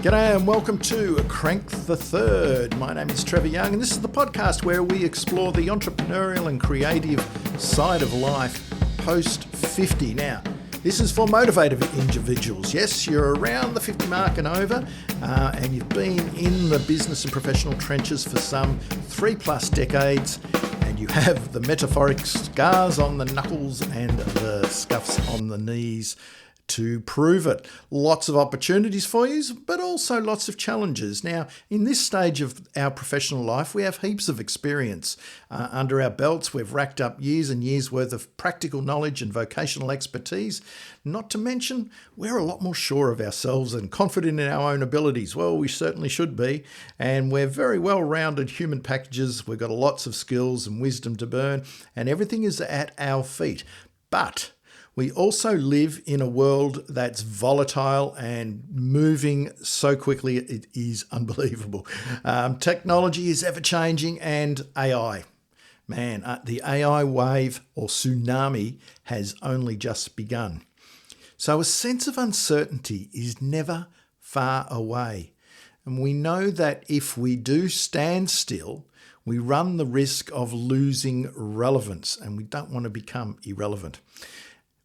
G'day and welcome to Crank the Third. My name is Trevor Young and this is the podcast where we explore the entrepreneurial and creative side of life post 50. Now, this is for motivated individuals. Yes, you're around the 50 mark and over, and you've been in the business and professional trenches for some 3+ decades, and you have the metaphoric scars on the knuckles and the scuffs on the knees to prove it. Lots of opportunities for you, but also lots of challenges. Now, in this stage of our professional life, we have heaps of experience under our belts. We've racked up years and years worth of practical knowledge and vocational expertise. Not to mention, we're a lot more sure of ourselves and confident in our own abilities. Well, we certainly should be. And we're very well-rounded human packages. We've got lots of skills and wisdom to burn, and everything is at our feet. But we also live in a world that's volatile and moving so quickly, it is unbelievable. Technology is ever-changing, and AI. Man, the AI wave or tsunami has only just begun. So a sense of uncertainty is never far away. And we know that if we do stand still, we run the risk of losing relevance, and we don't want to become irrelevant.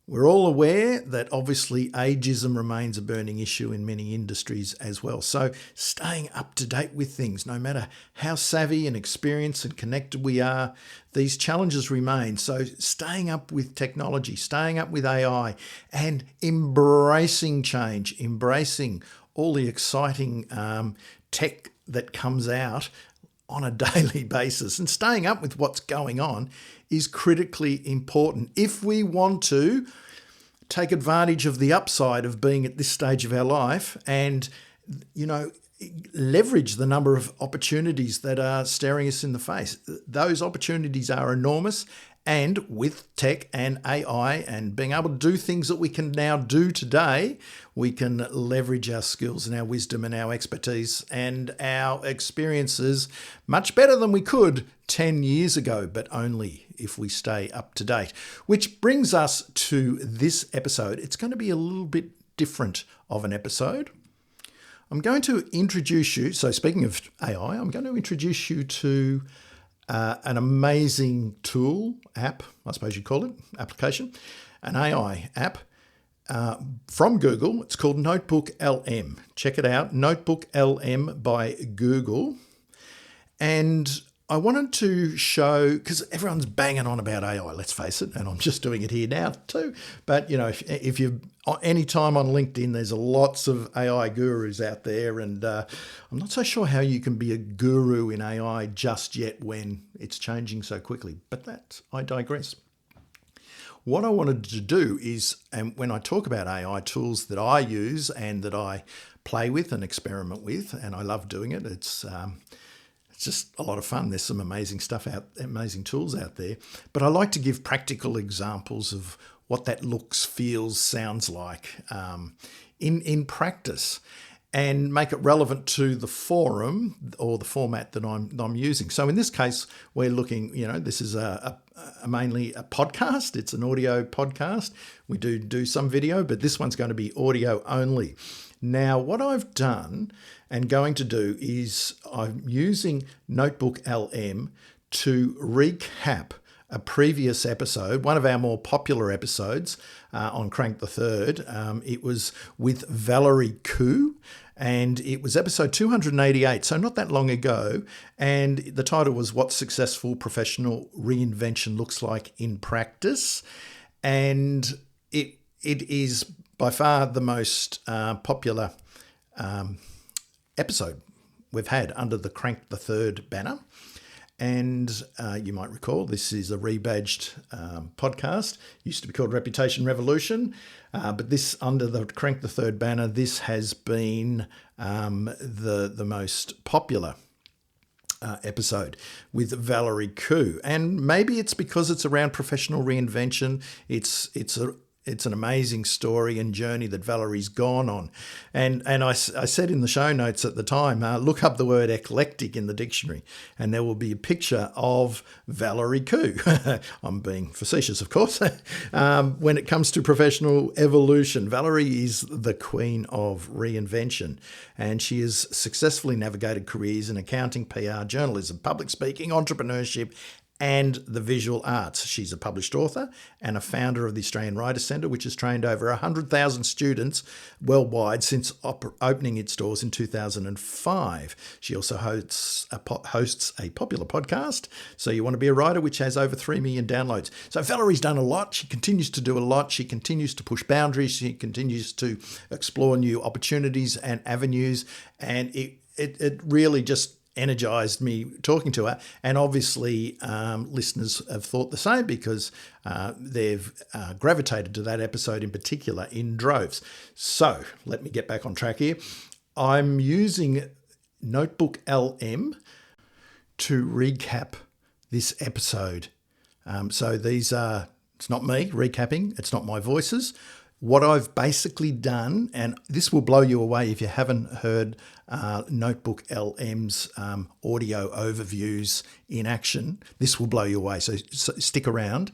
We're all aware that obviously ageism remains a burning issue in many industries as well. So staying up to date with things, no matter how savvy and experienced and connected we are, these challenges remain. So staying up with technology, staying up with AI, and embracing change, embracing all the exciting tech that comes out on a daily basis, and staying up with what's going on is critically important if we want to take advantage of the upside of being at this stage of our life and, leverage the number of opportunities that are staring us in the face. Those opportunities are enormous, and with tech and AI and being able to do things that we can now do today, we can leverage our skills and our wisdom and our expertise and our experiences much better than we could 10 years ago, but only if we stay up to date. Which brings us to this episode. It's going to be a little bit different of an episode. I'm going to introduce you, so speaking of AI, I'm going to introduce you to an amazing tool, app, I suppose you'd call it, application, an AI app from Google. It's called NotebookLM. Check it out, NotebookLM by Google. And I wanted to show, because everyone's banging on about AI, let's face it, and I'm just doing it here now too. But, if you've any time on LinkedIn, there's lots of AI gurus out there, and I'm not so sure how you can be a guru in AI just yet when it's changing so quickly. But I digress. What I wanted to do is, and when I talk about AI tools that I use and that I play with and experiment with, and I love doing it, it's just a lot of fun. There's some amazing tools out there. But I like to give practical examples of what that looks, feels, sounds like in practice, and make it relevant to the forum or the format that I'm using. So in this case, we're looking, this is mainly a podcast. It's an audio podcast. We do some video, but this one's going to be audio only. Now, what I've done and going to do is I'm using NotebookLM to recap a previous episode, one of our more popular episodes on Crank the Third. It was with Valerie Khoo, and it was episode 288, so not that long ago. And the title was What Successful Professional Reinvention Looks Like in Practice. And it is by far the most popular episode we've had under the Crank the Third banner. And you might recall, this is a rebadged podcast. Used to be called Reputation Revolution, but this, under the Crank the Third banner, this has been the most popular episode with Valerie Khoo. And maybe it's because it's around professional reinvention. It's it's an amazing story and journey that Valerie's gone on. And I said in the show notes at the time, look up the word eclectic in the dictionary and there will be a picture of Valerie Khoo. I'm being facetious, of course. When it comes to professional evolution, Valerie is the Queen of Reinvention, and she has successfully navigated careers in accounting, PR, journalism, public speaking, entrepreneurship, and the visual arts. She's a published author and a founder of the Australian Writers' Centre, which has trained over 100,000 students worldwide since opening its doors in 2005. She also hosts a popular podcast, So You Want to Be a Writer, which has over 3 million downloads. So Valerie's done a lot. She continues to do a lot. She continues to push boundaries. She continues to explore new opportunities and avenues. And it really just energized me talking to her, and obviously listeners have thought the same because they've gravitated to that episode in particular in droves. So let me get back on track here. I'm using NotebookLM to recap this episode. So these are, it's not me recapping, it's not my voices. What I've basically done, and this will blow you away if you haven't heard NotebookLM's audio overviews in action, this will blow you away, so stick around.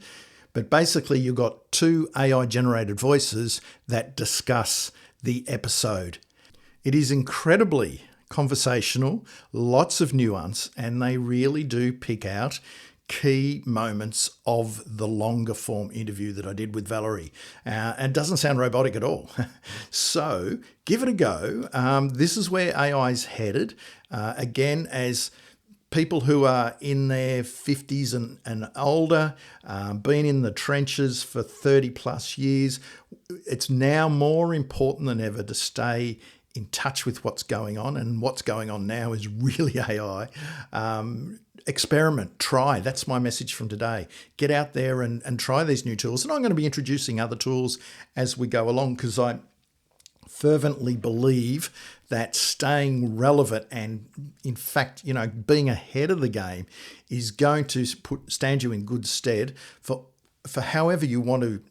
But basically you've got 2 AI-generated voices that discuss the episode. It is incredibly conversational, lots of nuance, and they really do pick out key moments of the longer form interview that I did with Valerie. And it doesn't sound robotic at all. So give it a go. This is where AI is headed. Again, as people who are in their 50s and older, been in the trenches for 30 plus years, it's now more important than ever to stay in touch with what's going on. And what's going on now is really AI. Experiment, try. That's my message from today. Get out there and try these new tools. And I'm going to be introducing other tools as we go along, because I fervently believe that staying relevant and, in fact, being ahead of the game is going to stand you in good stead for however you want to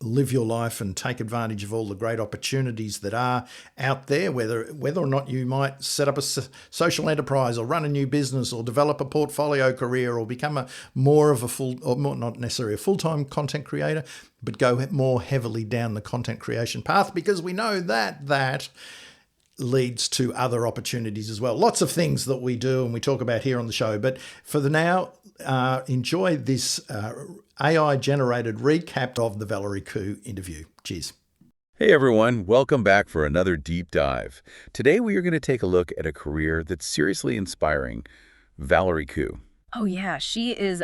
live your life and take advantage of all the great opportunities that are out there, whether or not you might set up a social enterprise or run a new business or develop a portfolio career or become more not necessarily a full-time content creator, but go more heavily down the content creation path, because we know that leads to other opportunities as well. Lots of things that we do and we talk about here on the show. But for the now, enjoy this AI-generated recap of the Valerie Khoo interview. Cheers. Hey everyone, welcome back for another deep dive. Today we are going to take a look at a career that's seriously inspiring, Valerie Khoo. Oh yeah, she is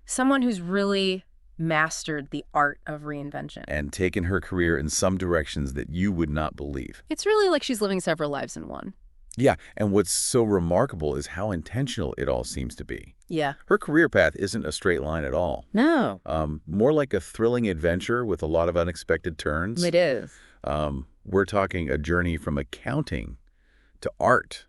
someone who's really mastered the art of reinvention. And taken her career in some directions that you would not believe. It's really like she's living several lives in one. Yeah, and what's so remarkable is how intentional it all seems to be. Yeah. Her career path isn't a straight line at all. No. More like a thrilling adventure with a lot of unexpected turns. It is. We're talking a journey from accounting to art,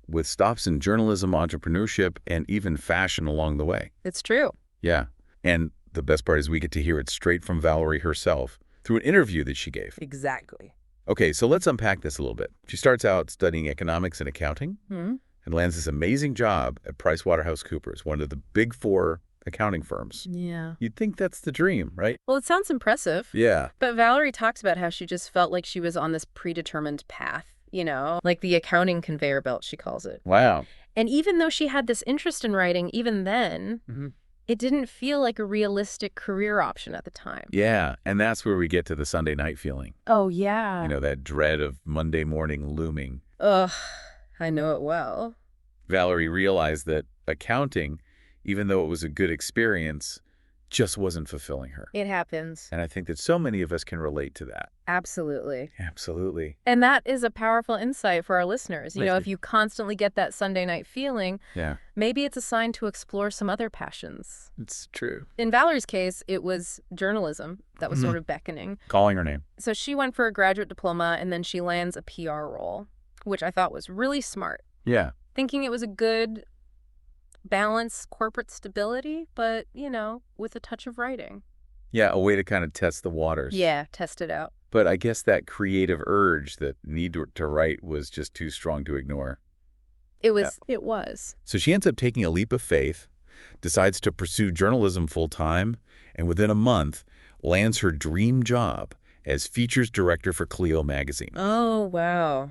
with stops in journalism, entrepreneurship, and even fashion along the way. It's true. Yeah, and the best part is we get to hear it straight from Valerie herself through an interview that she gave. Exactly. Okay, so let's unpack this a little bit. She starts out studying economics and accounting and lands this amazing job at PricewaterhouseCoopers, one of the big 4 accounting firms. Yeah. You'd think that's the dream, right? Well, it sounds impressive. Yeah. But Valerie talks about how she just felt like she was on this predetermined path, like the accounting conveyor belt, she calls it. Wow. And even though she had this interest in writing, even then, it didn't feel like a realistic career option at the time. Yeah, and that's where we get to the Sunday night feeling. Oh, yeah. That dread of Monday morning looming. Ugh, I know it well. Valerie realized that accounting, even though it was a good experience, just wasn't fulfilling her. It happens. And I think that so many of us can relate to that. Absolutely. Absolutely. And that is a powerful insight for our listeners. If you constantly get that Sunday night feeling, maybe it's a sign to explore some other passions. It's true. In Valerie's case, it was journalism that was sort of beckoning. Calling her name. So she went for a graduate diploma, and then she lands a PR role, which I thought was really smart. Yeah. Thinking it was a good balance, corporate stability, but, with a touch of writing. Yeah, a way to kind of test the waters. Yeah, test it out. But I guess that creative urge, that need to write, was just too strong to ignore. It was. Yeah. It was. So she ends up taking a leap of faith, decides to pursue journalism full-time, and within a month lands her dream job as features director for Clio magazine. Oh, wow.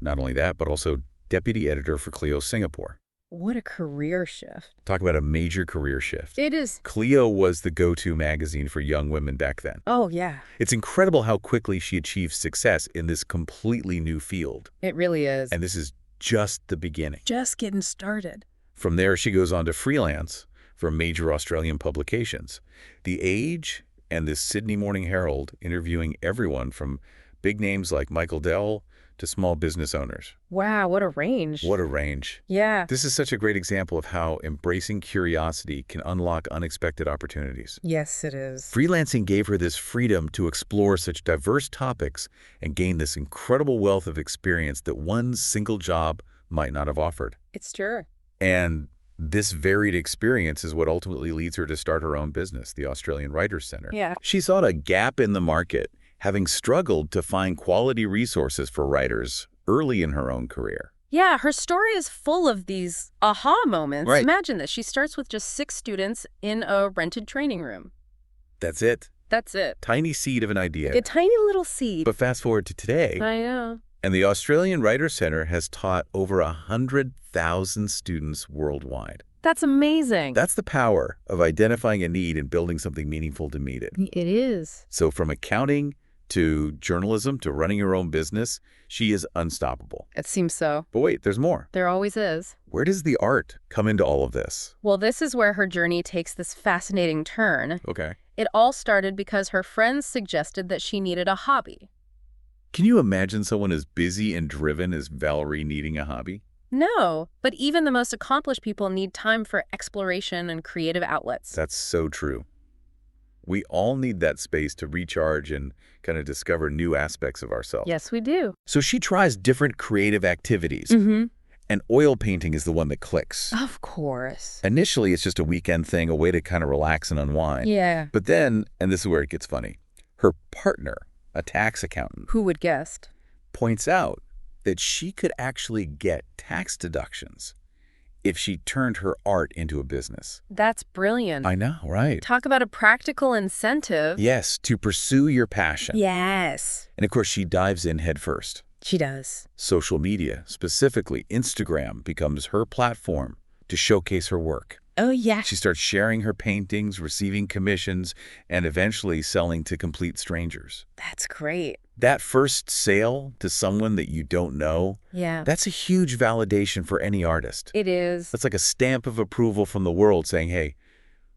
Not only that, but also deputy editor for Clio Singapore. What a career shift. Talk about a major career shift. It is. Clio was the go-to magazine for young women back then. Oh, yeah. It's incredible how quickly she achieved success in this completely new field. It really is. And this is just the beginning. Just getting started. From there, she goes on to freelance for major Australian publications. The Age and the Sydney Morning Herald, interviewing everyone from big names like Michael Dell to small business owners. Wow, what a range. What a range. Yeah. This is such a great example of how embracing curiosity can unlock unexpected opportunities. Yes, it is. Freelancing gave her this freedom to explore such diverse topics and gain this incredible wealth of experience that one single job might not have offered. It's true. And this varied experience is what ultimately leads her to start her own business, the Australian Writers' Centre. Yeah. She saw a gap in the market, having struggled to find quality resources for writers early in her own career. Yeah, her story is full of these aha moments. Right. Imagine this. She starts with just 6 students in a rented training room. That's it. That's it. Tiny seed of an idea. A tiny little seed. But fast forward to today. I know. And the Australian Writers' Centre has taught over 100,000 students worldwide. That's amazing. That's the power of identifying a need and building something meaningful to meet it. It is. So from accounting to journalism to running her own business, she is unstoppable. It seems so. But wait, there's more. There always is. Where does the art come into all of this? Well, this is where her journey takes this fascinating turn. Okay. It all started because her friends suggested that she needed a hobby. Can you imagine someone as busy and driven as Valerie needing a hobby? No, but even the most accomplished people need time for exploration and creative outlets. That's so true. We all need that space to recharge and kind of discover new aspects of ourselves. Yes, we do. So she tries different creative activities, and oil painting is the one that clicks. Of course. Initially, it's just a weekend thing, a way to kind of relax and unwind. Yeah. But then, and this is where it gets funny, her partner, a tax accountant, Who would guess? points out that she could actually get tax deductions if she turned her art into a business. That's brilliant. I know, right? Talk about a practical incentive. Yes, to pursue your passion. Yes. And of course, she dives in head first. She does. Social media, specifically Instagram, becomes her platform to showcase her work. Oh, yeah. She starts sharing her paintings, receiving commissions, and eventually selling to complete strangers. That's great. That first sale to someone that you don't know, Yeah. that's a huge validation for any artist. It is. That's like a stamp of approval from the world saying, hey,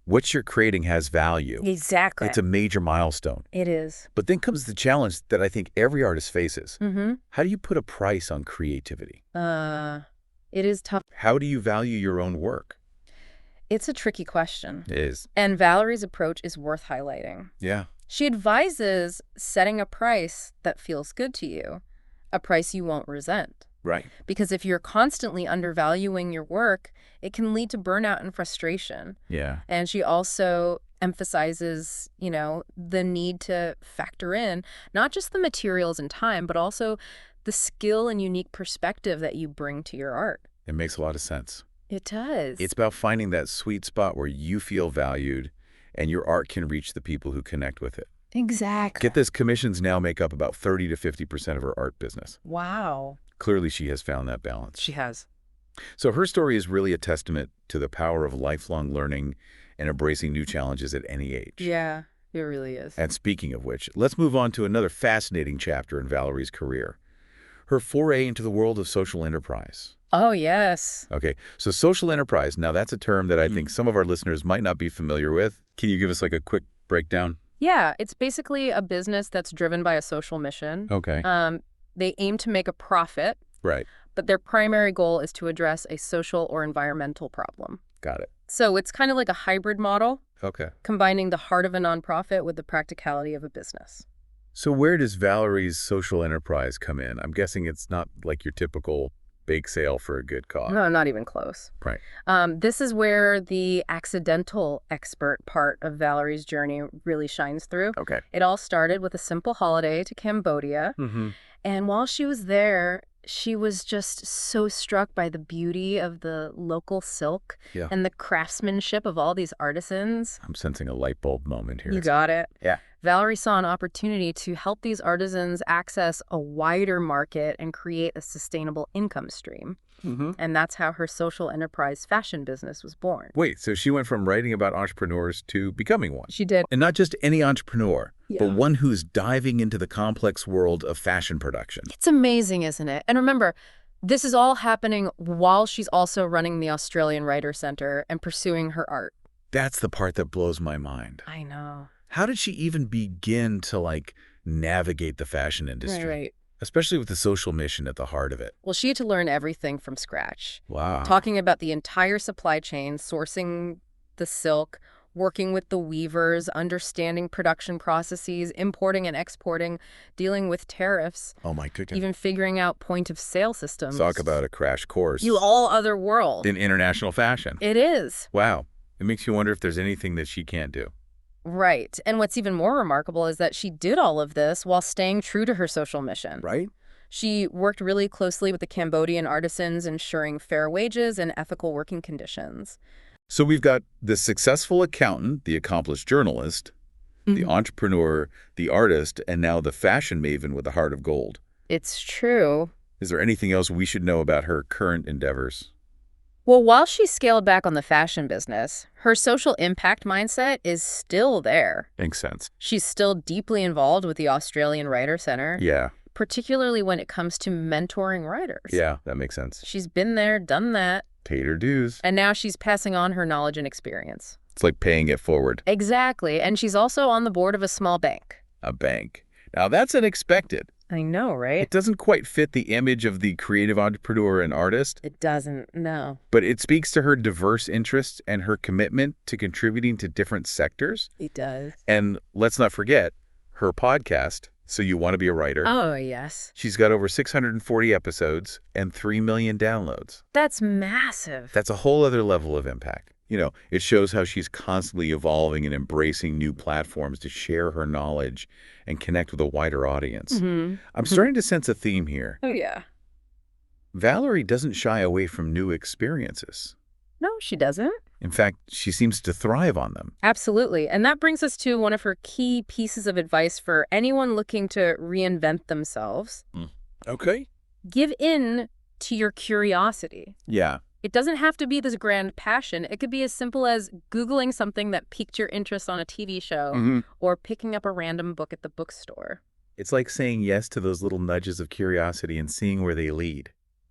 what you're creating has value. Exactly. It's a major milestone. It is. But then comes the challenge that I think every artist faces. Mm-hmm. How do you put a price on creativity? It is tough. How do you value your own work? It's a tricky question. It is. And Valerie's approach is worth highlighting. Yeah. She advises setting a price that feels good to you, a price you won't resent. Right. Because if you're constantly undervaluing your work, it can lead to burnout and frustration. Yeah. And she also emphasizes, the need to factor in not just the materials and time, but also the skill and unique perspective that you bring to your art. It makes a lot of sense. It does. It's about finding that sweet spot where you feel valued and your art can reach the people who connect with it. Exactly. Get this, commissions now make up about 30 to 50% of her art business. Wow. Clearly, she has found that balance. She has. So her story is really a testament to the power of lifelong learning and embracing new challenges at any age. Yeah, it really is. And speaking of which, let's move on to another fascinating chapter in Valerie's career. Her foray into the world of social enterprise. Oh, yes. Okay, so social enterprise, now that's a term that I think some of our listeners might not be familiar with. Can you give us like a quick breakdown? Yeah, it's basically a business that's driven by a social mission. Okay. They aim to make a profit. Right. But their primary goal is to address a social or environmental problem. Got it. So it's kind of like a hybrid model, Okay. combining the heart of a nonprofit with the practicality of a business. So where does Valerie's social enterprise come in? I'm guessing it's not like your typical bake sale for a good cause. No, not even close. Right. This is where the accidental expert part of Valerie's journey really shines through. Okay. It all started with a simple holiday to Cambodia. Mm-hmm. And while she was there, she was just so struck by the beauty of the local silk Yeah. and the craftsmanship of all these artisans. I'm sensing a light bulb moment here. You got it. Yeah. Valerie saw an opportunity to help these artisans access a wider market and create a sustainable income stream. Mm-hmm. And that's how her social enterprise fashion business was born. Wait, so she went from writing about entrepreneurs to becoming one. She did. And not just any entrepreneur, Yeah. but one who's diving into the complex world of fashion production. It's amazing, isn't it? And remember, this is all happening while she's also running the Australian Writer Center and pursuing her art. That's the part that blows my mind. I know. How did she even begin to, navigate the fashion industry? Right. Especially with the social mission at the heart of it. Well, she had to learn everything from scratch. Wow. Talking about the entire supply chain, sourcing the silk, working with the weavers, understanding production processes, importing and exporting, dealing with tariffs, Oh, my goodness. even figuring out point-of-sale systems. Talk about a crash course You all other world. in international fashion. It is. Wow. It makes you wonder if there's anything that she can't do. Right. And what's even more remarkable is that she did all of this while staying true to her social mission. Right? She worked really closely with the Cambodian artisans, ensuring fair wages and ethical working conditions. So we've got the successful accountant, the accomplished journalist, the entrepreneur, the artist, and now the fashion maven with a heart of gold. It's true. Is there anything else we should know about her current endeavors? Well, while she scaled back on the fashion business, her social impact mindset is still there. Makes sense. She's still deeply involved with the Australian Writer Center, Yeah. particularly when it comes to mentoring writers. Yeah, that makes sense. She's been there, done that, Paid her dues. and now she's passing on her knowledge and experience. It's like paying it forward. Exactly, and she's also on the board of a small bank. A bank. Now, that's unexpected. I know, right? It doesn't quite fit the image of the creative entrepreneur and artist, It doesn't, no. but it speaks to her diverse interests and her commitment to contributing to different sectors. It does. And let's not forget her podcast, So You Want to Be a Writer. Oh, yes. She's got over 640 episodes and 3 million downloads. That's massive. That's a whole other level of impact. It shows how she's constantly evolving and embracing new platforms to share her knowledge and connect with a wider audience. I'm starting to sense a theme here. Oh, yeah. Valerie doesn't shy away from new experiences. No, she doesn't. In fact, she seems to thrive on them. Absolutely. And that brings us to one of her key pieces of advice for anyone looking to reinvent themselves. Okay. Give in to your curiosity. Yeah. It doesn't have to be this grand passion. It could be as simple as Googling something that piqued your interest on a TV show or picking up a random book at the bookstore. It's like saying yes to those little nudges of curiosity and seeing where they lead.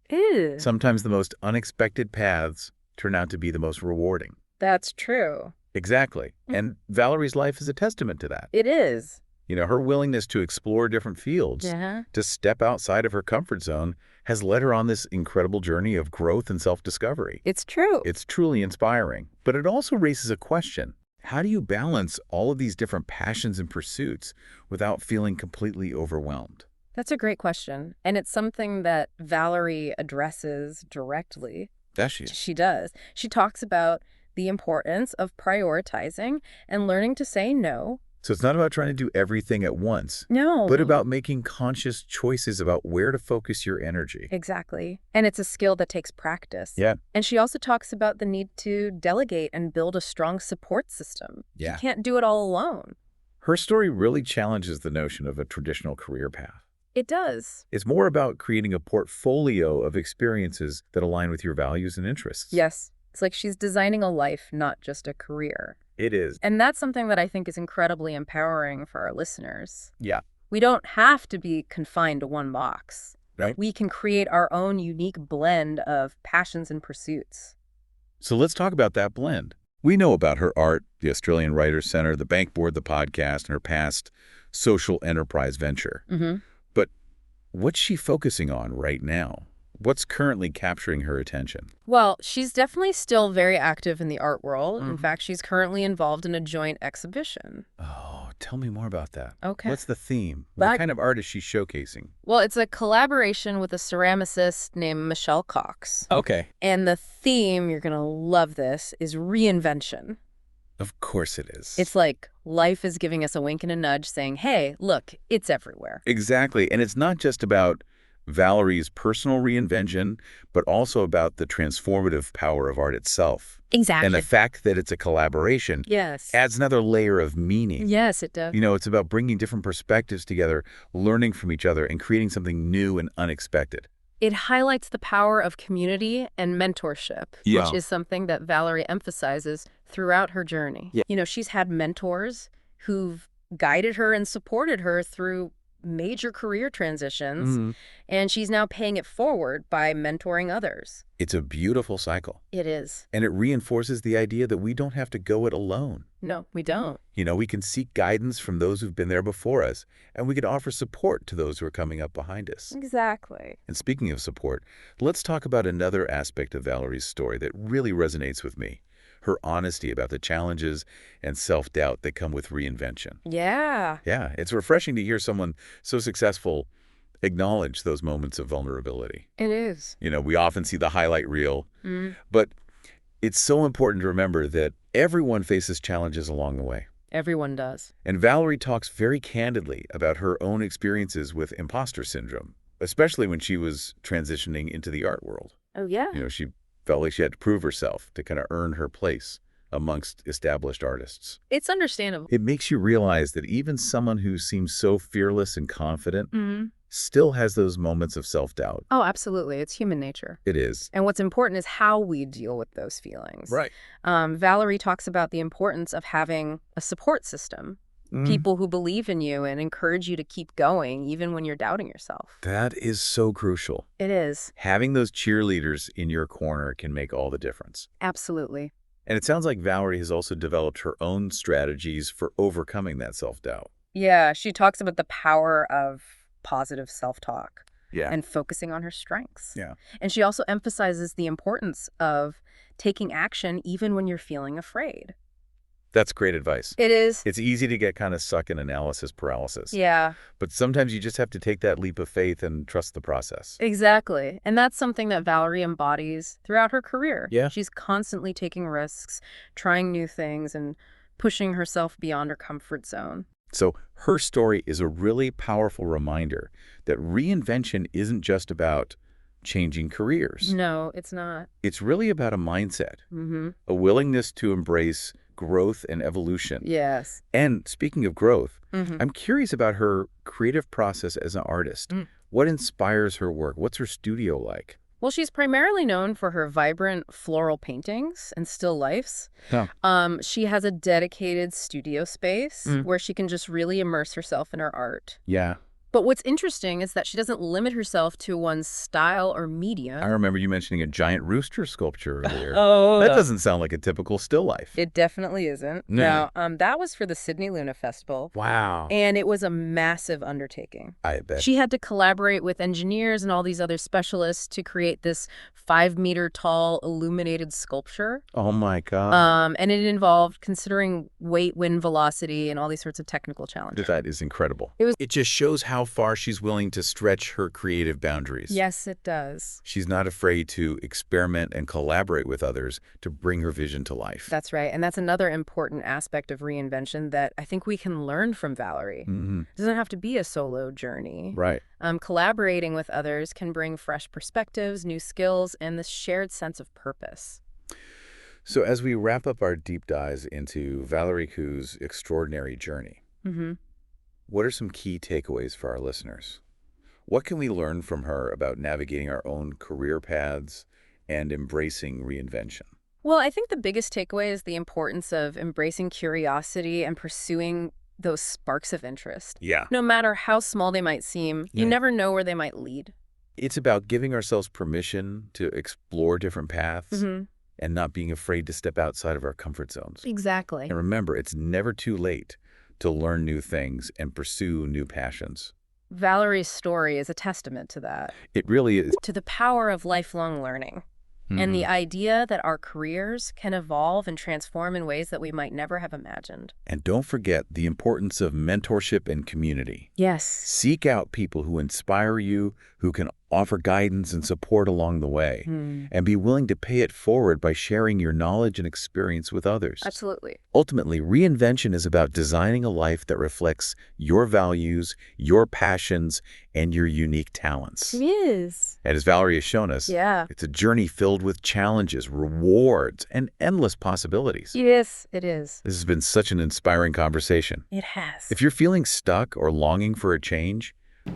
Ew. Sometimes the most unexpected paths turn out to be the most rewarding. That's true. Exactly. And Valerie's life is a testament to that. It is. Her willingness to explore different fields, to step outside of her comfort zone, has led her on this incredible journey of growth and self-discovery. It's true. It's truly inspiring. But it also raises a question. How do you balance all of these different passions and pursuits without feeling completely overwhelmed? That's a great question. And it's something that Valerie addresses directly. That she is. She does. She talks about the importance of prioritizing and learning to say no. So it's not about trying to do everything at once, No. but about making conscious choices about where to focus your energy. Exactly. And it's a skill that takes practice. Yeah. And she also talks about the need to delegate and build a strong support system. Yeah. You can't do it all alone. Her story really challenges the notion of a traditional career path. It does. It's more about creating a portfolio of experiences that align with your values and interests. Yes. It's like she's designing a life, not just a career. It is. And that's something that I think is incredibly empowering for our listeners. Yeah. We don't have to be confined to one box. Right. We can create our own unique blend of passions and pursuits. So let's talk about that blend. We know about her art, the Australian Writers Center, the Bank Board, the podcast, and her past social enterprise venture. But what's she focusing on right now? What's currently capturing her attention? Well, she's definitely still very active in the art world. In fact, she's currently involved in a joint exhibition. Oh, Tell me more about that. Okay. What's the theme? That- What kind of art is she showcasing? Well, it's a collaboration with a ceramicist named Michelle Cox. Okay. And the theme, you're going to love this, is reinvention. Of course it is. It's like life is giving us a wink and a nudge saying, hey, look, it's everywhere. Exactly. And it's not just about Valerie's personal reinvention, but also about the transformative power of art itself. Exactly. And the fact that it's a collaboration Yes. adds another layer of meaning. Yes, it does. You know, it's about bringing different perspectives together, learning from each other, and creating something new and unexpected. It highlights the power of community and mentorship, Yeah. which is something that Valerie emphasizes throughout her journey. Yeah. You know, she's had mentors who've guided her and supported her through major career transitions, and she's now paying it forward by mentoring others. It's a beautiful cycle. It is. And it reinforces the idea that we don't have to go it alone. No, we don't. You know, we can seek guidance from those who've been there before us, and we can offer support to those who are coming up behind us. Exactly. And speaking of support, let's talk about another aspect of Valerie's story that really resonates with me. Her honesty about the challenges and self-doubt that come with reinvention. Yeah. Yeah, it's refreshing to hear someone so successful acknowledge those moments of vulnerability. It is. You know, we often see the highlight reel, but it's so important to remember that everyone faces challenges along the way. Everyone does. And Valerie talks very candidly about her own experiences with imposter syndrome, especially when she was transitioning into the art world. Oh, yeah. You know, she felt like she had to prove herself to kind of earn her place amongst established artists. It's understandable. It makes you realize that even someone who seems so fearless and confident still has those moments of self-doubt. Oh, absolutely. It's human nature. It is. And what's important is how we deal with those feelings. Right. Valerie talks about the importance of having a support system, people who believe in you and encourage you to keep going even when you're doubting yourself. That is so crucial. It is. Having those cheerleaders in your corner can make all the difference. Absolutely. And it sounds like Valerie has also developed her own strategies for overcoming that self-doubt. Yeah, she talks about the power of positive self-talk Yeah. and focusing on her strengths. Yeah. And she also emphasizes the importance of taking action even when you're feeling afraid. That's great advice. It is. It's easy to get kind of stuck in analysis paralysis. Yeah, But sometimes you just have to take that leap of faith and trust the process. exactly. And that's something that Valerie embodies throughout her career. Yeah. She's constantly taking risks, trying new things, and pushing herself beyond her comfort zone. So her story is a really powerful reminder that reinvention isn't just about changing careers. No, it's not. It's really about a mindset, Mm-hmm. a willingness to embrace growth and evolution. Yes. And speaking of growth, Mm-hmm. I'm curious about her creative process as an artist. What inspires her work? What's her studio like? Well, she's primarily known for her vibrant floral paintings and still lifes. Oh. She has a dedicated studio space where she can just really immerse herself in her art. Yeah. But what's interesting is that she doesn't limit herself to one style or medium. I remember you mentioning a giant rooster sculpture earlier. Oh, That doesn't sound like a typical still life. It definitely isn't. No. Now, that was for the Sydney Luna Festival. Wow. And it was a massive undertaking. I bet. She had to collaborate with engineers and all these other specialists to create this 5-meter tall illuminated sculpture. Oh my God. And it involved considering weight, wind velocity, and all these sorts of technical challenges. That is incredible. It just shows how far she's willing to stretch her creative boundaries. Yes, it does. She's not afraid to experiment and collaborate with others to bring her vision to life. That's right. And that's another important aspect of reinvention that I think we can learn from Valerie. It doesn't have to be a solo journey. Right. Collaborating with others can bring fresh perspectives, new skills, and this shared sense of purpose. So as we wrap up our deep dives into Valerie Khoo's extraordinary journey, what are some key takeaways for our listeners? What can we learn from her about navigating our own career paths and embracing reinvention? Well, I think the biggest takeaway is the importance of embracing curiosity and pursuing those sparks of interest. Yeah. No matter how small they might seem, you never know where they might lead. It's about giving ourselves permission to explore different paths and not being afraid to step outside of our comfort zones. Exactly. And remember, it's never too late to learn new things and pursue new passions. Valerie's story is a testament to that, It really is. to the power of lifelong learning. and the idea that our careers can evolve and transform in ways that we might never have imagined. And don't forget the importance of mentorship and community. Yes. Seek out people who inspire you, who can offer guidance and support along the way, and be willing to pay it forward by sharing your knowledge and experience with others. Absolutely. Ultimately, reinvention is about designing a life that reflects your values, your passions, and your unique talents. Yes. And as Valerie has shown us, it's a journey filled with challenges, rewards, and endless possibilities. Yes, it is. This has been such an inspiring conversation. It has. If you're feeling stuck or longing for a change,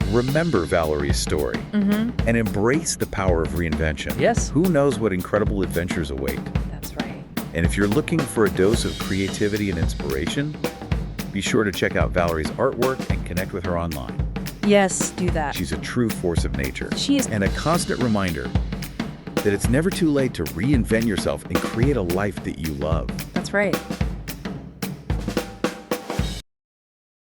remember Valerie's story and embrace the power of reinvention. Yes. Who knows what incredible adventures await? That's right. And if you're looking for a dose of creativity and inspiration, be sure to check out Valerie's artwork and connect with her online. Yes, do that. She's a true force of nature. She is. And a constant reminder that it's never too late to reinvent yourself and create a life that you love. That's right.